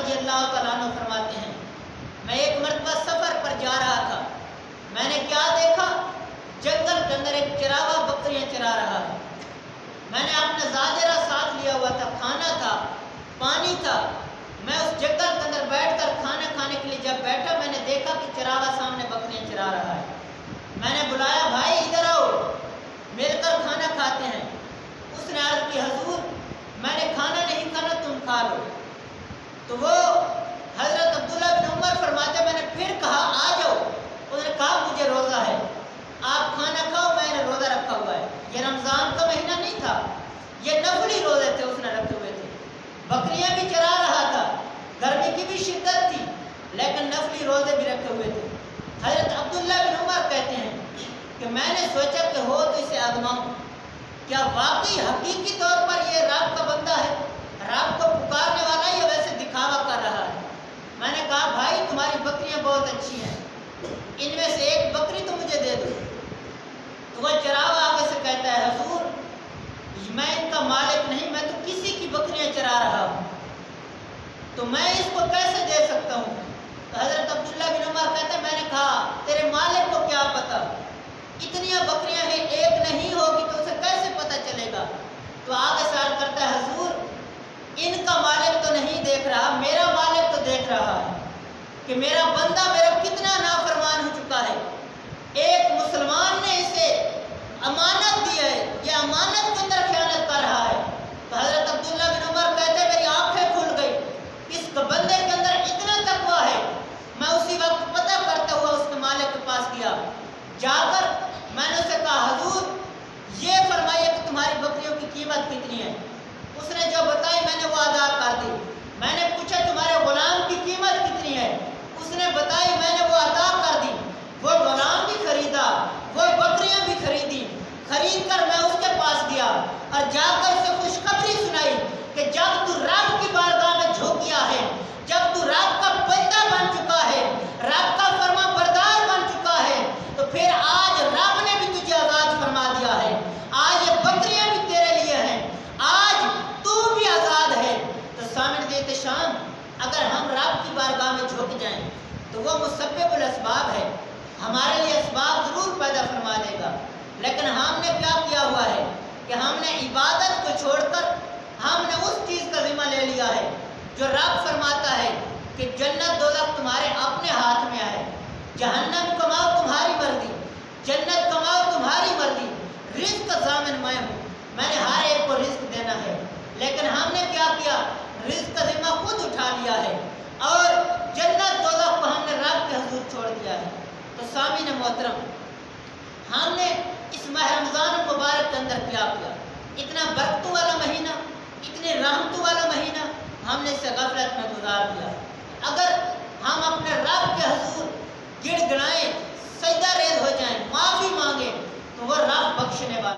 رضی اللہ تعالیٰ عنہ فرماتے ہیں میں ایک مرتبہ سفر پر جا رہا تھا، میں نے کیا دیکھا، جنگل کے اندر ایک چراغا بکریاں چرا رہا ہے۔ میں نے اپنا زاجرہ ساتھ لیا ہوا تھا، کھانا تھا، پانی تھا۔ میں اس جنگل کے اندر بیٹھ کر کھانا کھانے کے لیے جب بیٹھا، میں نے دیکھا کہ چراغا سامنے بکریاں چرا رہا ہے۔ میں نے بلایا، بھائی ادھر آؤ، مل کر کھانا کھاتے ہیں۔ اس نے عرض کی، حضور میں نے کھانا نہیں کھانا، تم کھا لو۔ تو وہ حضرت عبداللہ بن عمر فرماتے، میں نے پھر کہا آ جاؤ۔ انہوں نے کہا مجھے روزہ ہے، آپ کھانا کھاؤ، میں نے روزہ رکھا ہوا ہے۔ یہ رمضان کا مہینہ نہیں تھا، یہ نفلی روزے تھے اس نے رکھے ہوئے تھے۔ بکریاں بھی چرا رہا تھا، گرمی کی بھی شدت تھی، لیکن نفلی روزے بھی رکھے ہوئے تھے۔ حضرت عبداللہ بن عمر کہتے ہیں کہ میں نے سوچا کہ ہو تو اسے آزماؤں، کیا واقعی حقیقی طور پر یہ رب کا بندہ ہے، رب کو پکارنے والا ہے، یا ویسے دکھاوا کر رہا ہے؟ میں نے کہا بھائی تمہاری بکریاں بہت اچھی ہیں، ان میں سے ایک بکری تو مجھے دے دو۔ تو وہ چراغا آگے سے کہتا ہے، حضور میں ان کا مالک نہیں، میں تو کسی کی بکریاں چرا رہا ہوں، تو میں اس کو کیسے دے سکتا ہوں؟ تو حضرت عبداللہ بن عمر کہتے ہیں میں نے کہا تیرے مالک کو کیا پتا، اتنی بکریاں ہیں، ایک نہیں ہوگی تو اسے کیسے پتہ چلے گا؟ تو آگے سوال کرتا ہے، حضور ان کا مالک تو نہیں دیکھ رہا، میرا مالک تو دیکھ رہا ہے کہ میرا بندہ میرا کتنا نافرمان ہو چکا ہے۔ ایک مسلمان نے اسے امانت دی ہے، یہ امانت کے اندر خیانت کر رہا ہے۔ تو حضرت عبداللہ بن عمر کہتے ہیں میری آنکھیں کھل گئی، اس بندے کے اندر اتنا تقویٰ ہے۔ میں اسی وقت پتہ کرتا ہوا اس کے مالک کے پاس گیا، جا کر میں نے اسے کہا حضور یہ فرمائیے کہ تمہاری بکریوں کی قیمت کتنی ہے؟ اس نے جو بتائی میں نے وہ ادا کر دی۔ میں نے پوچھا تمہارے غلام کی قیمت کتنی ہے؟ اس نے بتائی، میں نے وہ ادا کر دی۔ وہ غلام بھی خریدا، وہ بکریاں بھی خریدی، خرید کر میں اس کے پاس گیا اور جا کر اسے خوشخبری سنائی کہ جب تو رب کی بارگاہ میں جھوکیا ہے، جب تو رب کا بندہ بن چکا ہے، رب کا فرما بردار بن چکا ہے، تو پھر آج رب نے بھی تجھے آزاد فرما دیا ہے۔ آج یہ بکریاں بھی تیرے لیے ہیں، آج تو بھی آزاد ہے۔ تو سامنے دیتے شام اگر ہم رب کی بارگاہ میں جھک جائیں تو وہ مسبب الاسباب ہے، ہمارے لیے اسباب ضرور پیدا فرما دے گا۔ لیکن ہم نے کیا کیا ہوا ہے کہ ہم نے عبادت کو چھوڑ کر ہم نے اس چیز کا ذمہ لے لیا ہے جو رب فرماتا ہے کہ جنت دوزخ تمہارے اپنے ہاتھ میں ہے، جہنم کماؤ تمہاری مرضی، جنت کماؤ تمہاری مرضی، رزق کا ضامن میں ہوں، میں نے ہر ایک کو رزق دینا ہے۔ لیکن ہم نے کیا کیا، رزق کا ذمہ خود اٹھا لیا ہے اور جنت دوزخ کو ہم نے رب کے حضور چھوڑ دیا ہے۔ تو سامعین محترم، ہم نے اس ماہ رمضان المبارک کے اندر کیا کیا؟ اتنا برکتوں والا مہینہ، اتنے رحمتوں والا مہینہ ہم نے اسے غفلت میں گزار دیا۔ اگر ہم اپنے رب کے حضور گڑ گڑائیں، سجدہ ریز ہو جائیں، معافی مانگیں، تو وہ رب بخشنے والا